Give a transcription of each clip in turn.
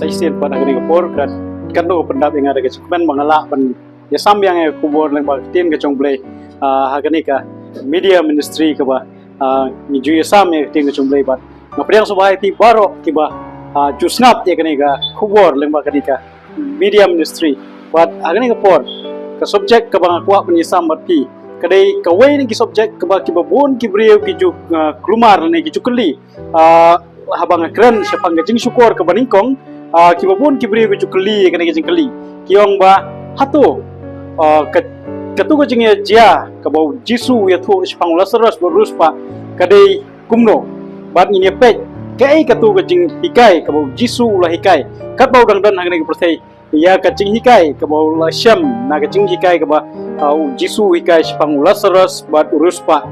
saisian pada negeri Kapor kan do pendap yang ada kecukupan mengelak pen ya sam yang kubur leng tin kecong blay hagani ka media ministry ka ba niju ya sam yang tin kecong blay bat ngapriang subai ti baro kiba jusnap ya kani ka kubur leng ba kani ka media ministry bat hagani Kapor ka subjek ka bang kuat penyisam berpi kadai kawai ni ki subjek ka ba kiba bon ki brio ki ju klumar ni ki cukeli habang keren siapang gajing syukur ke baningkong kiba pun kibri ke cukeli kena gajing keli kiong ba hatu katu gajing ya jia ke bau jisu ya tu siapang Lazarus berus pa kadai kumno bat ini pek kai katu gajing hikai ke bau jisu ulah hikai kat bau dang dan hangni pertai ya gajing hikai ke bau lasyam na gajing hikai ke ba jisu hikai siapang Lazarus bat urus pa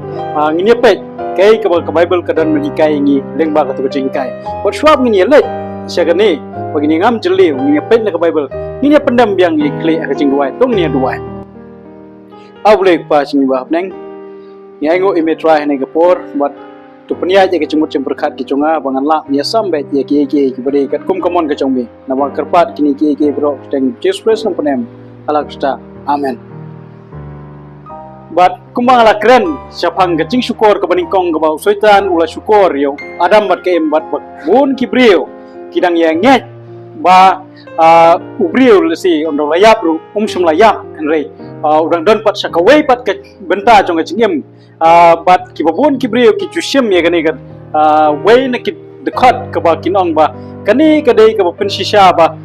ini pek kai ke Bible kadan menikai ini lengba kata kecingkai. Buat suap ini lek syagane begini ngam jeli ini pen ke Bible. Ini pendam yang ikli kecing dua tong ni dua. Awlek pa sini bah neng. Ni aingo imetrai ne Kapor buat tu penia je kecimut cemberkat kecunga bangan la nya sampai ye ki kibade kat kum komon kecong be. Nama kerpat kini ki bro teng Jesus Christ nam penem. Ala Krista. Amen. Bat kumbang ala keren siapang gacing syukur ke baningkong ke bau soitan ulah syukur yo adam bat ke embat bun kibrio kidang yang nget ba ubrio lesi ondo layap ru sum layap enrei udang don pat sakawai pat ke benta jong gacing em bat kibabun kibrio ki jusyem ya gani kat wei na ki dekat ke ba kinong ba kani kadai ke pensisya ba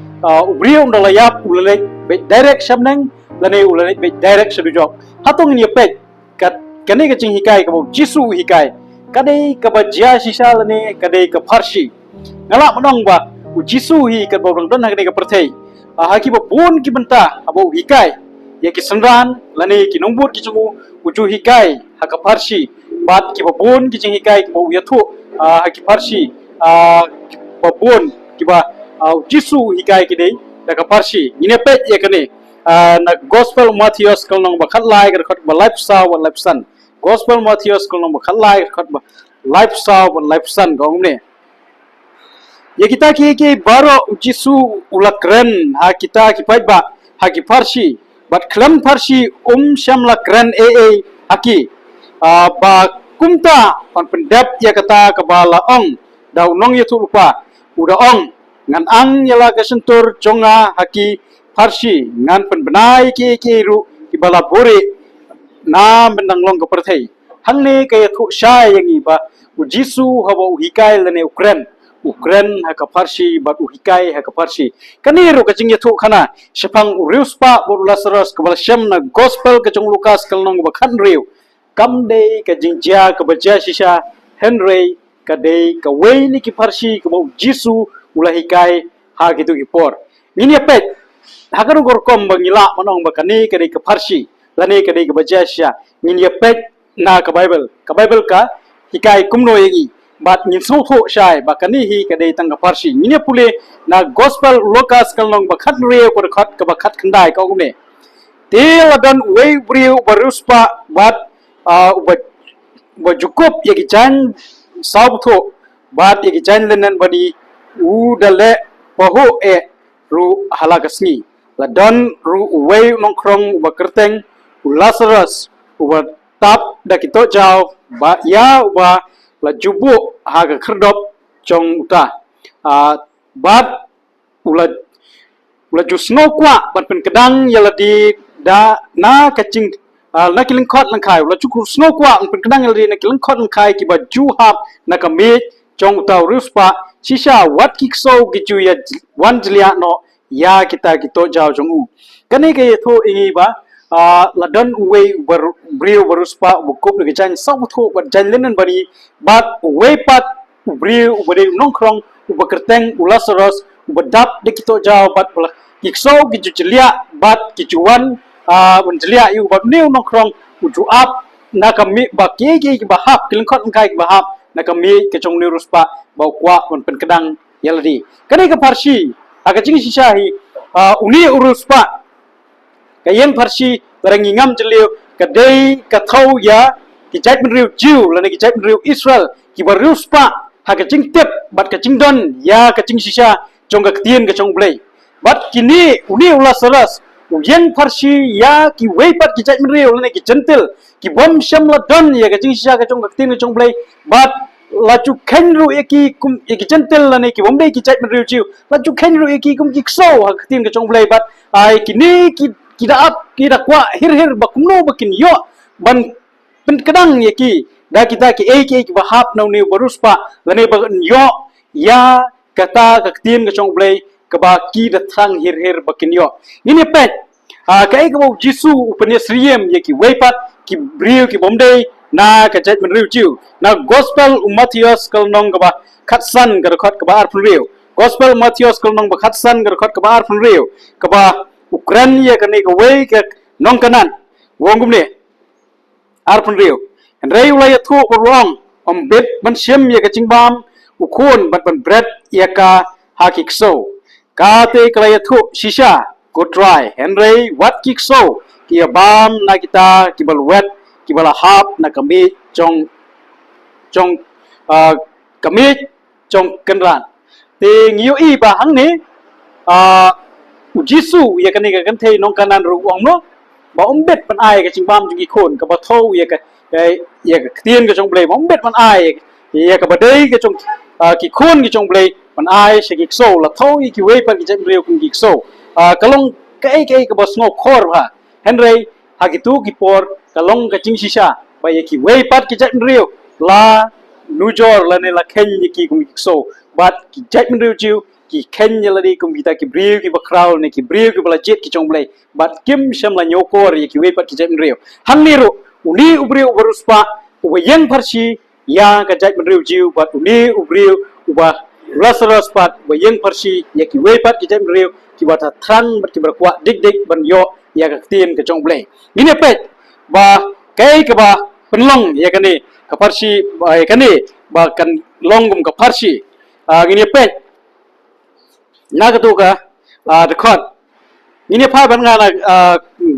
ubrio ondo layap ulale direct sabnang lane ulane direct sedujok hatung ni pek kat kani kecing hikai kabo jisu hikai kadai kaba jia sisa lane kadai ka farsi ngalak menong ba jisu hi kat bawang don kadai ka perthai haki ba bun ki benta abo hikai ya ki sendran lane ki nombur ki chungu uju hikai haka farsi bat ki ba bun ki jing hikai kabo yathu haki farsi ba bun ki ba jisu hikai ki dei da ka farsi ine pek ya kani na Gospel Matthias kalnong ba khatlai ka khat ba lifestyle wa lifesan Gospel Matthias kalnong ba khatlai ka khat ba lifestyle wa lifesan gongne ye kita ki baro jisu ulakren ha kita ki pai ba ha ki farsi bat klam farsi shamla kren haki ba kumta on pendap ya kata kabala ong dau nong yetu lupa uda ong ngan ang yala kasentur jonga haki farsi ngan penbenai ki ru ki bala bore na mendang long ke perthai hangne kaya thu shay yang iba ujisu haba uhikai lane ukren haka farsi bat uhikai haka farsi kaniru kacing yathu khana sepang uriuspa bor Lazarus ke bala syam na gospel kacung Lukas kalnong ba khan riu kamde ka jingjia ka baja sisa Henry kadai ka weini ki farsi ka ujisu ulahikai ha gitu Kapor ini pet hakaru gorkom bangila manong bakani kadai ke farsi lani kadai ke bajasya ngin ya pek na ka Bible ka hikai kumno yengi bat ngin sotho syai bakani hi kadai tang ka farsi ngin pule na gospel Lukas kalnong bakhat re ko khat ka bakhat khandai ka umne teladan wei briu baruspa bat bajukup yegi jan sabtho bat yegi jan lenan bani udale paho ru halagasni ladon ru uwei nongkrong uba kerteng Lazarus uba tap da kito jauh ba ya uba la jubu haga kerdop jong uta bat ula jusno kwa bat pen kedang yala di da na kacing na kilingkot langkai ula cukur sno kwa pen kedang yala di na kilingkot langkai ki ba juhap na kamit jong uta ruspa sisa wat kikso gitu ya wan jelia no ya kita jauh jongu kani ke tho ingi ba ladon uwe brio baruspa bukup de jan sau tho ba jan lenen bani bat uwe pat brio bade nongkrong ubakerteng Lazarus ubadap de kito jauh bat kikso gitu jelia bat kicuan jelia yu bat new nongkrong uju up na kami ba ki bahap kilengkot kai bahap na kami ke chong ni ruspa ba kwa pen kedang yaladi kani ke farsi aga jing sisahi uni uruspa kayen farsi barang ingam jeliu kadai kathau ya ki jait menriu jiu lani ki jait menriu Israel ki baruspa ha ka jing tep bat ka jing don ya ka jing sisa jong ka tien ka jong blei bat kini uni ulas saras yang parsi ya ki weipat ki jai mri ulane ki gentle ki bom sham la don ya ka jing sha ka jong ka tien ka jong blei bat la chu khenru eki kum eki gentle la ne ki bom dei ki jai mri chiu la chu khenru eki kum ki so ha ka tien ka jong blei bat ai kini ki da ap ki da kwa hir ba kumno ba kin yo ban pen kadang eki da kita ki eki bahap nau ni baruspa la ne ba yo ya kata ka tien ka jong blei ka ba ki da thang hir bakin yo ini pet kai ka bo jisu upanya sriem ye ki weipat ki brio ki bomdei na ka jat men riu chiu na gospel Matthias kal nong ka ba khatsan ka khot ka ba ar riu gospel Matthias kal nong ba khatsan ka khot ka ba ar riu ka ba Ukraine ye ka ne ka wei ka nong kanan wongum ne ar riu en rei ula ya thu wrong bet ban shem ye ka chingbam ukun ban bread ye ka hakikso kate kalaya thu shisha go try henry what kick so ki bam na kita kibal wet kibala hap na kami chong kami chong kenran te ngiu i ba hang ni jisu ye kan ni kan thei nong kanan ru ong no ba bet pan ai ka ching bam jing ki khon ka ba tho ye ka tien ka chong blei ba bet pan ai ye ka ba dei ka chong ki khon ki chong blei pan ai se ki so la thoi ki wei pa ki jem reu kun ki so kalong kai ka bos ngo khor ha henry ha ki tu ki por kalong ka ching shisha ba ye ki wei pat ki jem reu la nujor la ne la khen ki kun ki so bat ki jem reu chiu ki khen la di kun ta ki breu ki ba kraul ne ki breu ki bala jet ki chong blei bat kim sham la nyokor ye ki wei pat ki jem reu hang ni ro uni ubreu baruspa u yang parsi ya ka jem reu chiu bat uni ubreu uba Lazarus pat bayang parsi ya ki wei pat ki jem reu ki bata thrang bat ki berkwa dik ban yo ya ka tien ka chong blei ini pet ba kai ka ba penlong ya kani ka parsi ya kani ba kan longgum ka parsi ini pet na ka tu ka record ini pa ban ngana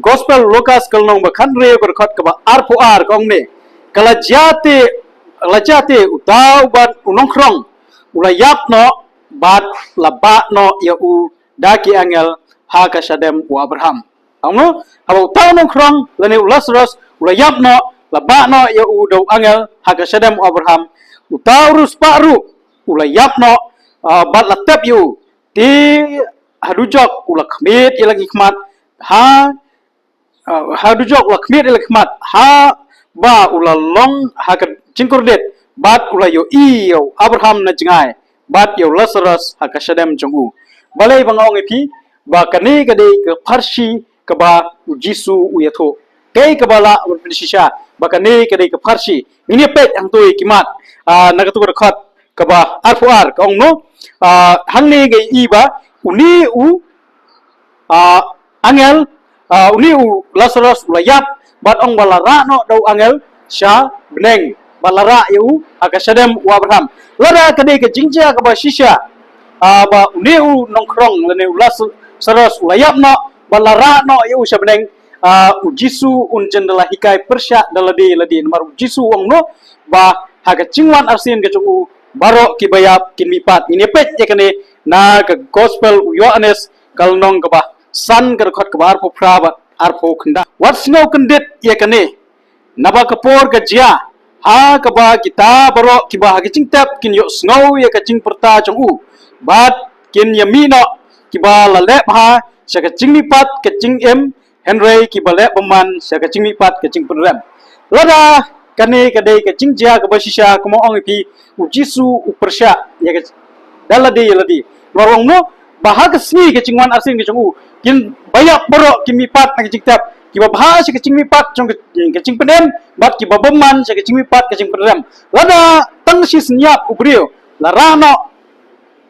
gospel Lucas kalnong ba khan reu ka record ka ba arpo ar kong ne kala jate utau ban unong krong ula yap no bat laba no ya u daki angel ha ka shadem u Abraham angno abo taw no krong lane Lazarus ula yap no laba no ya u do angel ha ka shadem u Abraham u taurus paru ula yap no bat la tep yu ti hadujok ula khmit ya lagi khmat ha hadujok ula khmit ya lagi khmat ha ba ula long ha ka cingkurdet bat ula yo iyo Abraham na jingai bat yo Lazarus hakashadem jongu balai bangong epi ba kane kade ke parsi ke ba jisu uyatho kai ke bala shisha ba kane kade ke parsi ini pet ang toi kimat nagatu rekhat ke ba arfuar ka ongno hangne ge iba uni u angel uni u Lazarus ulayap bat ong balara no dau angel sha beneng balara yu akasadem u Abraham lara kade ke jingja ka ba shisha ba uneu nongkrong lene Lazarus ulayap no balara no yu shabneng u jisu un jendela hikai persya daladi ladi mar jisu wong no ba haga cingwan arsin ke cu baro ki bayap kin mipat ini pet ya kane na ke gospel u Yohanes kalnong ka ba san ka khot ka bar po praba arpo khanda what's no kandit ya kane naba kapor ka jia ha ka ba kita baro ki ba hagi cingtap kin yo snow ya ka cing perta chung u bat kin yamino ki ba la lep ha sa ka cing mipat ka cing em henry ki ba lep baman sa ka cing mipat ka cing perem lada kane ka dei ka cing jia ka ba shisha ko mo ong pi u jisu u persya ya ka daladi ladi warong no bahag sni ka cingwan asin ka chung u kin bayak baro ki mipat ka cingtap ki ba bha sa ka cing mipat chung ka cing penem bat ki ba baman sa ka cing mipat ka cing perem lada tang si senyap u brio la rano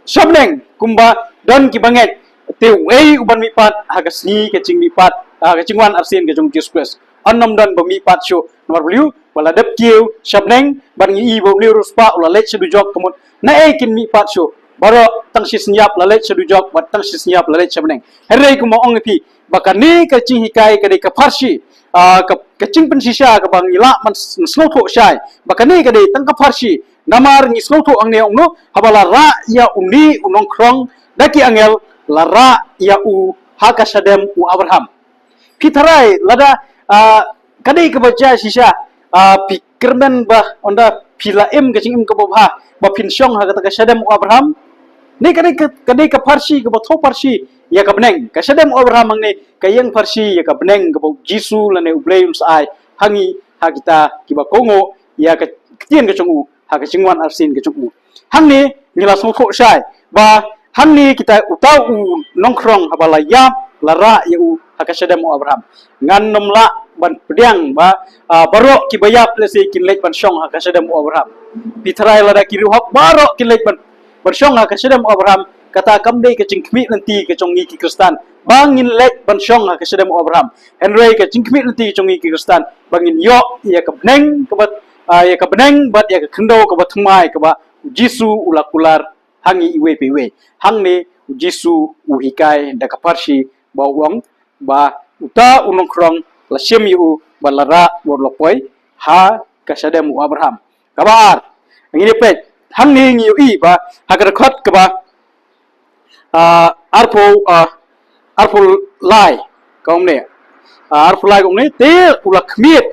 shabneng kumba dan ki banget te wei uban mipat haga sni ka cing mipat ka cingwan arsin ka chung Jesus annam dan bamipat shu nomor beliau wala dep kiu shabneng ban ngi bo beliau ruspa wala lech du jok kemut na kin mipat shu baro tang si senyap la lech du jok bat tang si senyap la lech shabneng herei ku mo ong pi bakani ka cing hikai ka de ka farsi ka cing pen sisa ka bang ila man snow tho shai bakani ka de tang ka farsi namar ni snow tho ang ne ong no habala ra ya uni unong krong daki angel lara ya u haka sadem u Abraham pitarai lada kadai kebaca sisa pikirmen bah onda pila kecing kebabha ba pinsyong ha kata sadem u Abraham ni kadai ke parsi ke batho parsi ya ka beneng ka sadem u Abraham ni kayang parsi ya ka beneng ke Jisu lane ubleum sai hangi ha kita kiba kongo ya ka kitien ke chungu ha ka chingwan arsin ke chungu hangni ngila songkho sai ba hangni kita utau u nongkrong habala ya lara ya u ha ka sadem u Abraham ngan nomla ban pediang ba barok ki bayap lesi kinlek ban syong ha ka sadem u Abraham pitrai lada kiru hak barok kinlek ban bersyong ha ka sadem u Abraham kata kamdei ke cingkmi nanti ke congi ki Kristen bangin lek ban syong ha ka sadem u Abraham henry ke cingkmi nanti congi ki Kristen bangin yo ya ka beneng ke bat ya ka beneng bat ya ka khendo ke bat thmai ke ba Jisu ulakular hangi iwe pewe hangni Jisu uhikai da ka parsi ba wong ba uta unongkrong la syem yu balara worlopoi ha ka sadem u Abraham kabar ngini pet hangni ngi i ba hagar khot ke ba arpo lai kaum ne arpo lai kaum ne te ulak khmiet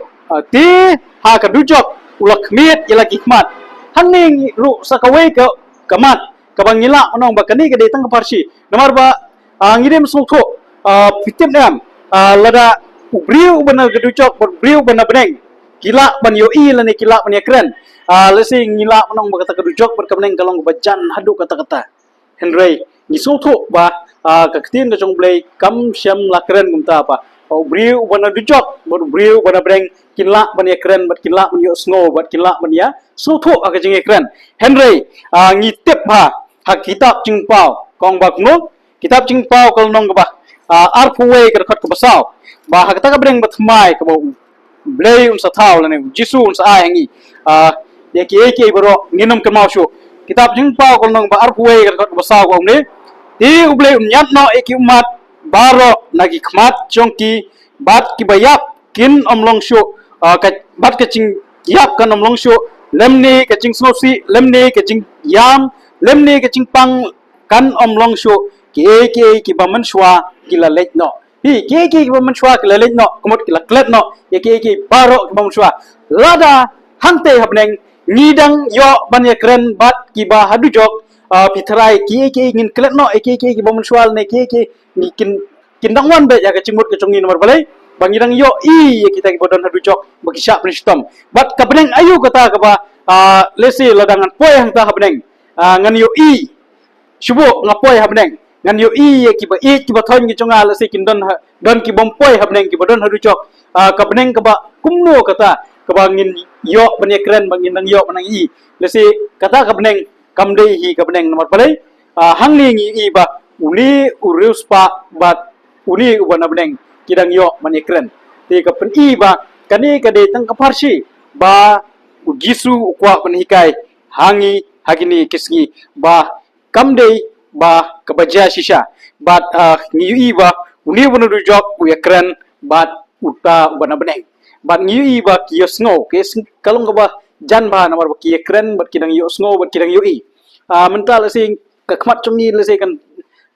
te ha ka dujok ulak khmiet ila hikmat hangni ru sakawe ke kamat kabangila onong bakani ke datang ke parsi nomor ba ngirim sungtho pitip nam lada ubriu bana ke dujok ubriu bana beneng kila ban yo i lane kila ban yakren lesi ngila onong ba kata ke dujok berkebeneng kalong bajan hadu kata-kata henry ni sungtho ba kaktin ke jong blai kam syam lakren gumta apa ubriu bana dujok ubriu bana beneng kila ban yakren bat kila ban yo snow bat kila ban ya sungtho ka jing yakren henry ngitip ba hak kitab jingpau kong ba kuno kitab jingpau kal nong ba arpuwe ke khot ke basau ba hak ta ka beneng bat mai ke ba blai sathau lane Jisu sa ayangi ya ki bro nginum ke mau shu kitab jingpau kal nong ba arpuwe ke khot ke basau ko ne ti ublai nyat no eki umat baro nagi khmat chongki bat ki bayap kin omlong shu bat ke ching yap kan omlong shu lemni ke ching snosi lemni ke ching yam lemni ke ching pang kan omlong shu ki baman shwa kila lek no hi ki baman shwa kila lek no kumot kila klet no ya ki baro ki baman shwa lada hangte habneng ngidang yo ban ya kren bat ki ba hadu jok pitrai ki ngin klet no ki baman shwa ne ki ni kin dangwan be ya ke cimut ke chongi nomor balai bangidang yo ya kita ki bodon hadu jok bagi syak pristom bat ka beneng ayu kata ka ba lesi ladangan poy hang ta habneng ngan yo shubo ngapoy habneng ngan yo ki ba thon ki chonga lesi kin don ki bompoy habneng ki bodon hadu jok ka beneng ka ba kumno kata ka ba ngin yo banya kren bangin nang yo nang lesi kata ka beneng kamde hi ka beneng nomor balai hangni ngi ba uni urus pa bat uni ubana beneng kidang yo banya kren ti ka pen ba kani ka de tang ka parsi ba Jisu kwa penhikai hangi hagini kisgi ba kamde ba kebaja sisa bat ngiui ba uni bunu jok u yakren bat uta bana beneng bat ngiui ba kiosngo kes kalong ba jan ba nomor ba yakren bat kidang yosngo bat kidang yui mental sing kekmat chungi lese kan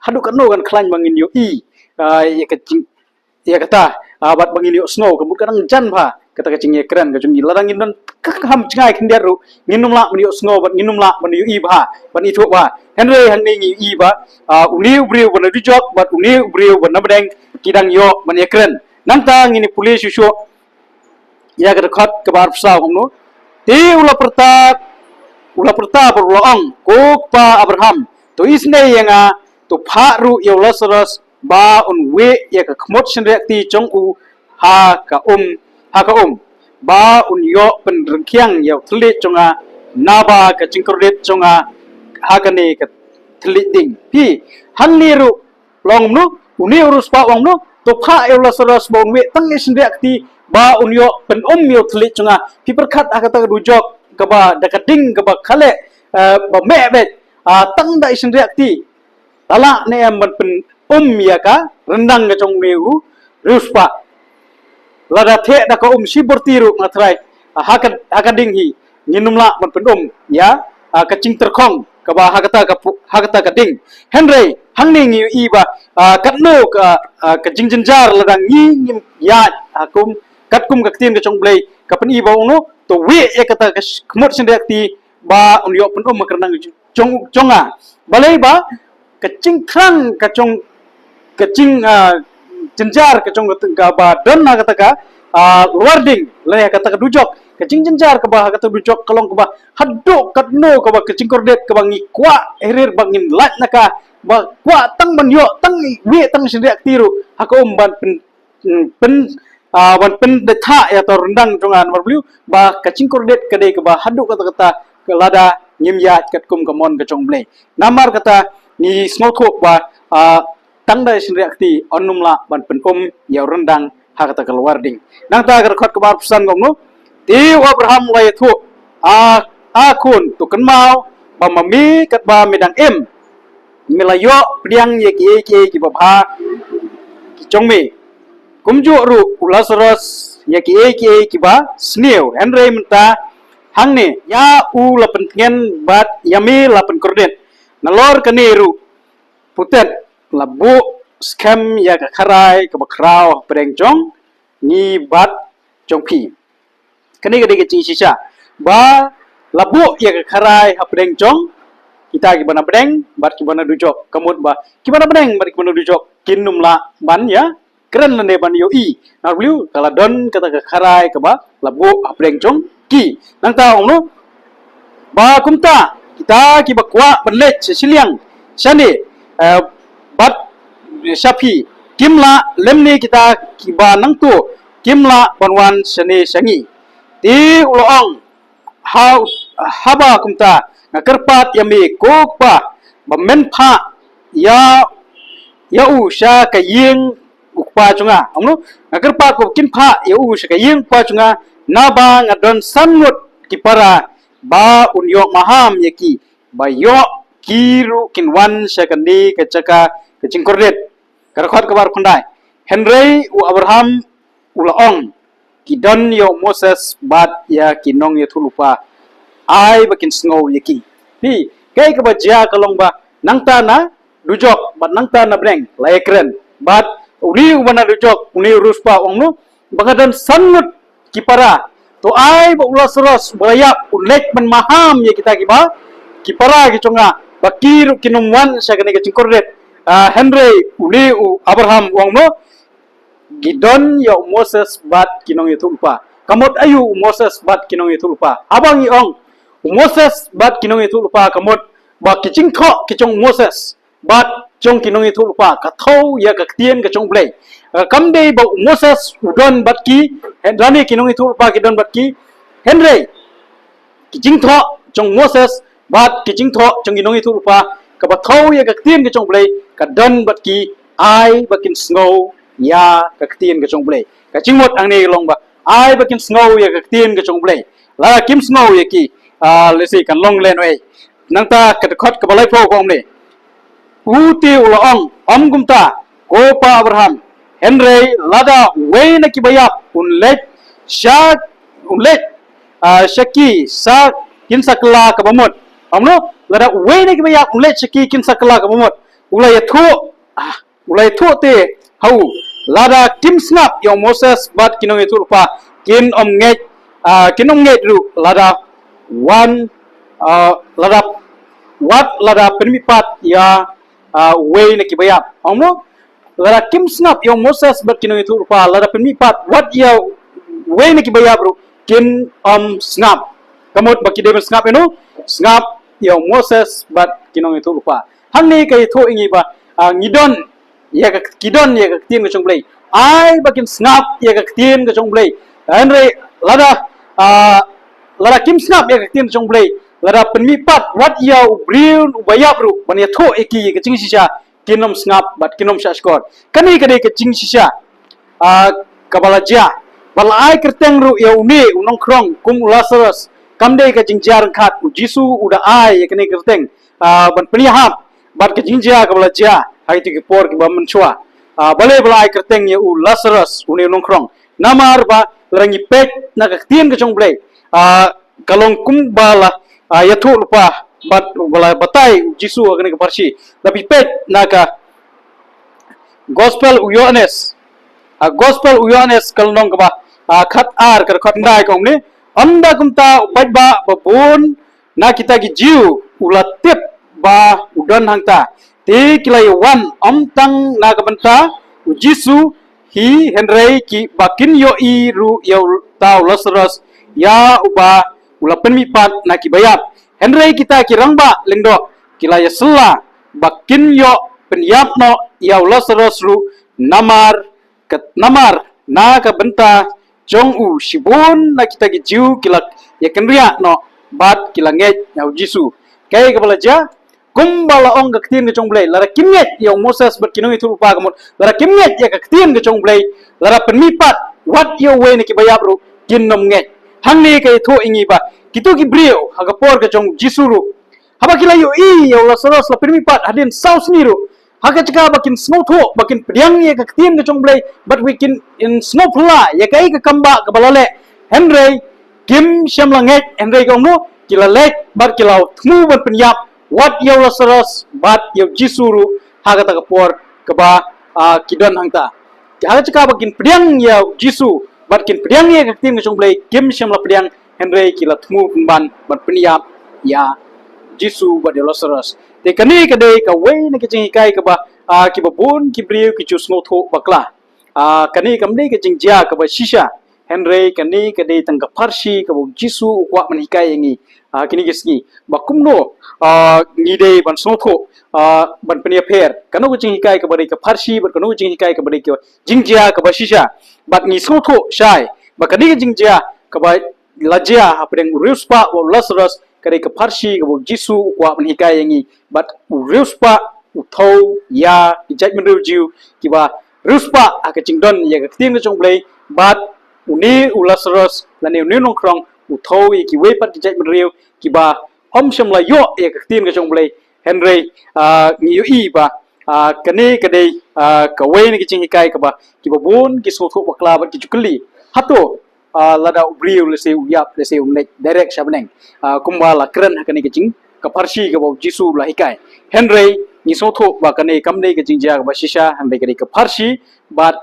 hadu kan no kan klan bangin yui ya kata bat bangin yosngo kebut kadang jan ba kata kecing keren kecing larang indon kaham cengai kendiar ru nginum la meni sngo bat nginum la meni i ba ban itu ba henry hanni i ba uni ubriu ban dijok bat uni ubriu ban nabdeng kidang yo meni keren nanta ngini pulis yuso ya kata khot ke bar psa homno ti ula perta berloang ko pa Abraham to isne yanga to pharu yo Lazarus ba un we ya ka khmot sin reakti chong u ha ka ba unyo penrengkiang ya telit chonga naba ka cingkrodet chonga hakane ka telit ding pi hanniru longnu uni urus pa wongnu to pha eu Lazarus bon we tang isin reakti ba unyo pen yo telit chonga pi perkat akata rujok ka ba dakading ka ba khale ba me be tang da isin reakti tala ne am pen ya ka rendang ka chong meu ruspa lada the da ka si bertiru ngatrai hakading hi nginumla man pendum ya kacing terkong ba hakata ka ding henry hangning i ba katno ka jingjar ladang ni ya akum katkum ka tin ka chong blai ka pen i ba uno to we kata ka kmot sindek ti ba unyo pen makarnang chonga balai ba kecing krang kacong kecing jenjar kacong ka ba don na kata ka wording le kata ka dujok kecing jenjar ka ba kata dujok kalong ka ba haddo katno ka ba kecing kordet ka ba ngi kwa herir bangin lat naka ba kwa tang ban yo tang we tang sindek tiru haka ban pen pen de tha ya to rendang jongan marbliu ba kecing kordet ka de ka ba haddo kata kata lada nyimya katkum ka mon kacong ble namar kata ni snokok ba tangda sinreakti onumla ban penum ya rendang hakata keluar ding nang ta gerkhot kebar pesan gongno ti Abraham lai thu akun tu kenmau ba mami kat ba medang milayo priang ye ki ba ki chongme kumju ru Lazarus ye ki ba snew henry menta hangne ya u la pentgen bat yami la pen kordet nalor keniru putet labu scam ya ka kharai ka bakrao prengjong ni bat jongpi kani gade ke sisa ba labu ya ka kharai ha prengjong kita ki bana breng bat ki bana dujok kamut ba ki bana breng bat ki bana dujok kinum la ban ya keren lande ban yo i na bliu kala don kata ka kharai ka ba labu ha prengjong ki nang ta ongno ba kumta kita ki bakwa benlet siliang shani bat shapi kimla lemni kita kiba nang tu kimla banwan shani sangi ti uloong haba kumta ngakerpat yami kokpa bamen pha ya u sha kaying ukpa chunga amno ngakerpat ko kinpha ya u sha kaying pa chunga naba ngadon sanut kipara ba unyok maham yaki ba yo kiru kinwan shakandi kacaka kacing kordet karakhot kabar khundai henry u Abraham ulaong kidon yo Moses bat ya kinong ye thulupa ai bakin snow yaki pi kai ka bajia kalong ba nangta na dujok bat nangta na breng laikren bat uri ubana dujok uni ruspa ongno bangadan sanut kipara to ai ba Lazarus bayap ulek man maham ye kita kiba kipara kichonga bakir kinumwan sa kani kacing kordet henry uli Abraham wangno gidon ya Moses bat kinong itu lupa kamot ayu Moses bat kinong itu lupa abang iong Moses bat kinong itu lupa kamot ba kicing kho kichong Moses bat chong kinong itu lupa kathau ya kaktien kachong blai kamde ba Moses udon bat ki hendrani kinong itu lupa kidon bat ki henry kicing tho chong Moses bat kicing tho chong kinong itu lupa kabathau ya kaktien kachong blai kadon bat ki ai bakin snow ya kaktien kachong blai kaching mot ang ne long ba ai bakin snow ya kaktien kachong blai la kim snow ya ki lesi kan long len wei nangta katkot kabalai pho kong ne uti ulaong gumta kopa Abraham henry lada wei na kibayap unlet shaki sa kinsakla kabamot amno lada wei na kibayap unlet shaki kinsakla kabamot ulay thu te hau lada kim snap yo Moses bat kinong itu lupa kin om nget ru lada lada permipat ya way na kibayap amno lada kim snap yo Moses bat kinong itu lupa lada permipat what ya way na kibayap ru kin snap kamot baki devil snap snap yo Moses bat kinong itu lupa hangni kay thu ingi ba ngidon ya kidon ya tien ka chong play ai bakin snap ya tien ka chong play henry lada kim snap ya tien ka chong play lada penmipat wat ya ubriun ubayap ru ban ya thu eki ka ching sisa kinom snap bat kinom sha skor kani kade ka ching sisa kabalaja bal ai kerteng ru ya uni unong krong kum Lazarus kamde ka jingjar khat jisu uda ai ya kani kerteng ban penihap bat ke jinja ka balaja hai ti por ki ba menchua bale bala kerteng ye u Lazarus uni nongkrong namar ba rangi pek na ka tien ka chong blai kalong kum bala ya thu lupa bat balai batai Jisu agani ka parsi tapi pet naka gospel Yohanes gospel Yohanes kalnong ka ba khat ar kar khat ndai kong ni anda kumta ubadba babun na kita gi jiu ulatip ba udan hangta ti kilai wan amtang na ka banta Jisu hi henrei ki bakin yo I ru yo tau Lazarus ya uba ulapan mipat na ki bayap henrei kita ki rangba lengdo kilai sela bakin yo penyap no ya Lazarus ru namar na ka benta jong u shibun na kita gi jiu kilak ya kenria no bat kilanget ya Jisu kai ka balaja kumbala ong ka ktin ka chong blay lara kimyet ya Moses bat kinong itu upa kamot lara kimyet ya ka ktin ka chong blay lara penmipat wat yo we ni ki bayap ru kinnom nget hangni ka itho ingi ba kitu ki brio haga por ka chong Jisu ru haba kilayo I ya Lazarus la penmipat hadin saus ni ru haga chaka bakin snow tho bakin pediang ya ka ktin ka chong blay but we can in snow pula ya kai ka kamba ka balale henrei kim shamlanget henrei ka ongno kilalek bat kilaw thmu bat penyap wat yo Lazarus bat yo Jisu ru haga ta ka por ka ba kidan hangta haga chaka bakin pediang ya Jisu bat kin pediang ya ka ktin ka chong blay kim shamla pediang henrei kila thmu ban bat penyap ya Jisu bat yo Lazarus te kani ka dei ka we na ki jing kai ka ba ki ba bun ki briu ki chus no tho bakla kani kam dei ka jing ja ka ba shisha henrei kani ka dei tang ka parsi ka bu Jisu kwa man hikai ngi kini gisni ba kumno ngi dei ban so tho ban penia pher kanu ka jing hikai ka ba dei ka parsi ba kanu jing hikai ka ba dei ka jing ja ka ba shisha bat ngi so tho shai ba kani ka jing ja ka ba lajia apeng ruspa wa Lazarus kare ka parsi ka bu Jisu kwa man hikai ngi bat ruspa uthau ya ijat menru jiu ki ba ruspa aka jingdon ya ka tin ka chong blai bat uni Lazarus la ne uni nong krong uthau ki we pat ijat menru ki ba om sham la yo ya ka tin ka chong blai henrei ngi yu I ba kane ka dei ka we ni ki ching hikai ka ba ki ba bun ki so tho bakla ba ki chukli hato lada ubriu lese uyap lese umnek direct shabneng kumbala kren hakani kecing ka parsi ka bau Jisu la hikai henrei ni so tho ba kane kamne ka jing ja ba shisha henrei ka parsi bat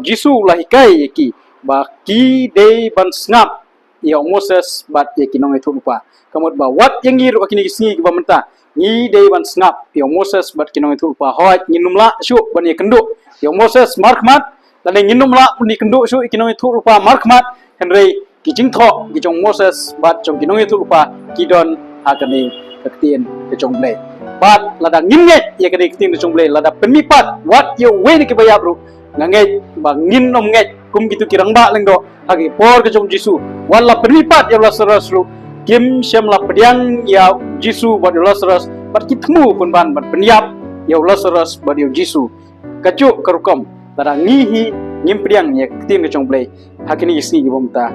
Jisu la hikai ki ba ki dei ban snap ya Moses bat ya kinong itu lupa kamot ba wat yang ngir kini kisni ba menta ni dei ban snap ya Moses bat kinong itu lupa hoat nginumla syu ban ya kendo ya Moses markmat dan nginum la ni kendo syu kinong itu lupa markmat henrei kijing tho kijong Moses bat jong kinong itu lupa kidon akani kektien kejong blai bat lada nginget ya kani kektien kejong blai lada pemipat wat yo we ni kibaya bro nganget ba nginom nget kum gitu kirang ba lengdo agi por kejong Jisu wala pemipat ya Lazarus lu kim syam la pediang ya Jisu bat Lazarus bat kitmu pun ban bat peniap ya Lazarus bat yo Jisu kacu karukom lada ngihi ngim pediang ya kektien kejong blai hakini isni gibomta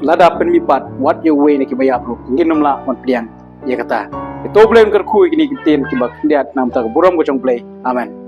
lada penmipat wat yo we ni kibaya bro nginom la mon pediang ya kata itu blame kerku ini kitin kibak diat nam tak buram kocong play amen.